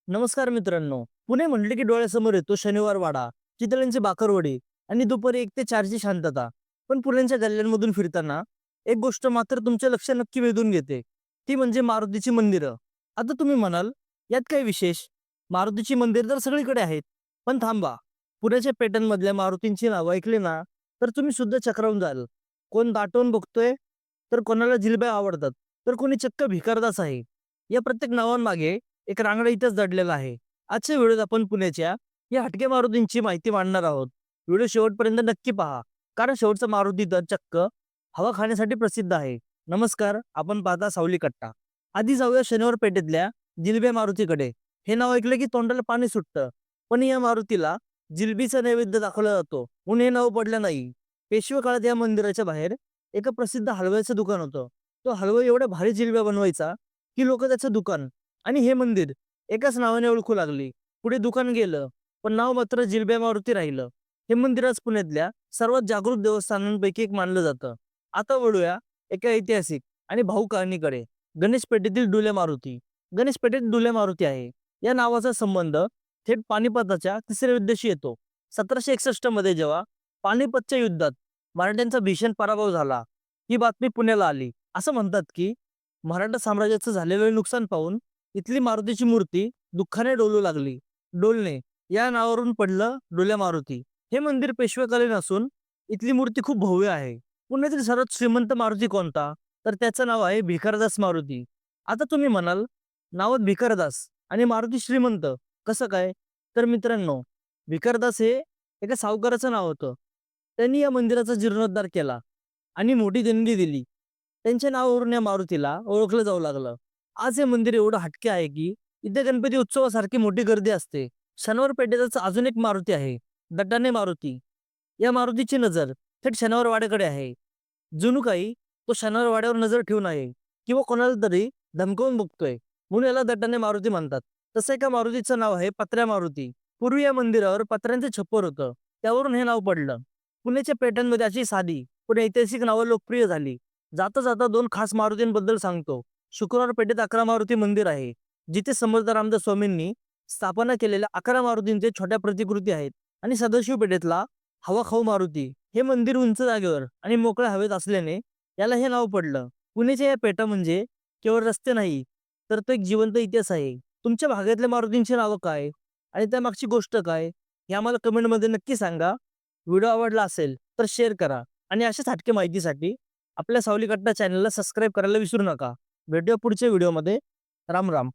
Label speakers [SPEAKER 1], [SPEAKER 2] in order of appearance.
[SPEAKER 1] नमस्कार मित्रांनो. पुणे म्हटले की डोळ्यासमोर येतो शनिवार वाडा, चितळ्यांची बाकरवडी आणि दुपारी 1 ते 4 ची शांतता. पण पुण्याच्या गल्ल्यांमधून फिरताना एक गोष्ट मात्र तुमचे लक्ष नक्की वेधून घेते. ती म्हणजे मारुतीची मंदिरं. आता तुम्ही म्हणाल, यात काय विशेष? मारुतीची मंदिर तर सगळीकडे आहेत. पण थांबा, पुण्याच्या पेठांमधल्या मारुतींची नावं ऐकली ना, तर तुम्ही सुद्धा चक्रावून जाल. कोण दाटवून बघतोय, तर कोणाला जिलब्या आवडतात, तर कोणी चक्क भिकारदास आहे. या प्रत्येक नावांमागे एक रांगडा इथंच दडलेला आहे. आजच्या व्हिडिओत आपण पुण्याच्या या हटके मारुतींची माहिती मांडणार आहोत. व्हिडिओ शेवटपर्यंत नक्की पहा, कारण शेवटचा मारुती तर चक्क हवा खाण्यासाठी प्रसिद्ध आहे. नमस्कार, आपण पाहता सावली कट्टा. आधी जाऊया शनिवार पेठेतल्या जिलब्या मारुतीकडे. हे नाव ऐकलं की तोंडाला पाणी सुटतं. पण या मारुतीला जिलबीचा नैवेद्य दाखवला जातो म्हणून हे नाव पडलं नाही. पेशवे काळात या मंदिराच्या बाहेर एका प्रसिद्ध हलव्याचं दुकान होतं. तो हलवा एवढ्या भारी जिलब्या बनवायचा की लोक त्याचं दुकान आणि हे मंदिर एकाच नावाने ओळखू लागली. पुढे दुकान गेलं, पण नाव मात्र जिलब्या मारुती राहिलं. हे मंदिर आज पुण्यातल्या सर्वात जागृत देवस्थानांपैकी एक मानलं जातं. आता वळूया एका ऐतिहासिक आणि भाऊक कहाणीकडे. गणेश पेठेतील डुल्या मारुती. गणेश पेठेत डुल्या मारुती आहे. या नावाचा संबंध थेट पानिपताच्या तिसऱ्या युद्धाशी येतो. 1761 मध्ये जेव्हा पानिपतच्या युद्धात मराठ्यांचा भीषण पराभव झाला, ही बातमी पुण्याला आली. असं म्हणतात की मराठा साम्राज्याचं झालेलं नुकसान पाहून इथली मारुतीची मूर्ती दुःखाने डोलू लागली. डोलणे या नावावरून पडलं डोल्या मारुती. हे मंदिर पेशवेकालीन असून इथली मूर्ती खूप भव्य आहे. पुण्यातील सर्वात श्रीमंत मारुती कोणता? तर त्याचं नाव आहे भिकारदास मारुती. आता तुम्ही म्हणाल, नावात भिकारदास आणि मारुती श्रीमंत कसं काय? तर मित्रांनो, भिकारदास हे एका सावकाराचं नाव होतं. त्यांनी या मंदिराचा जीर्णोद्धार केला आणि मोठी देणगी दिली. त्यांच्या नावावरून या मारुतीला ओळखलं जाऊ लागलं. आज हे मंदिर एवढं हटके आहे की इथे गणपती उत्सवासारखी मोठी गर्दी असते. शनिवार पेठेतच अजून एक मारुती आहे, दड्डाणे मारुती. या मारुतीची नजर थेट शनिवार वाड्याकडे आहे. जणू काही तो शनिवार वाड्यावर नजर ठेवून आहे किंवा कोणाला तरी धमकावून बघतोय, म्हणून याला दड्डाणे मारुती म्हणतात. तसं एका मारुतीचं नाव आहे पत्र्या मारुती. पूर्वी या मंदिरावर पत्र्यांचे छप्पर होतं, त्यावरून हे नाव पडलं. पुण्याच्या पेठांमध्ये अशी साधी पण ऐतिहासिक नावं लोकप्रिय झाली. जाता जाता दोन खास मारुतींबद्दल सांगतो. शुक्रवार पेठेत 11 मारुती मंदिर आहे, जिथे समर्थ रामदास स्वामींनी स्थापना केलेल्या 11 मारुतींचे छोट्या प्रतिकृती आहेत. आणि सदाशिव पेठेतला हवा खाऊ मारुती हे मंदिर उंच जागेवर आणि मोकळ्या हवेत असल्याने याला हे नाव पडलं. पुण्याच्या या पेठा म्हणजे केवळ रस्ते नाही, तर तो एक जिवंत इतिहास आहे. तुमच्या भागातल्या मारुतींची नावं काय आणि त्यामागची गोष्ट काय हे आम्हाला कमेंटमध्ये नक्की सांगा. व्हिडिओ आवडला असेल तर शेअर करा आणि अशाच हटके माहितीसाठी आपल्या सावली कट्टा चॅनलला सबस्क्राईब करायला विसरू नका. भेटूया पुढच्या व्हिडिओमध्ये. राम राम.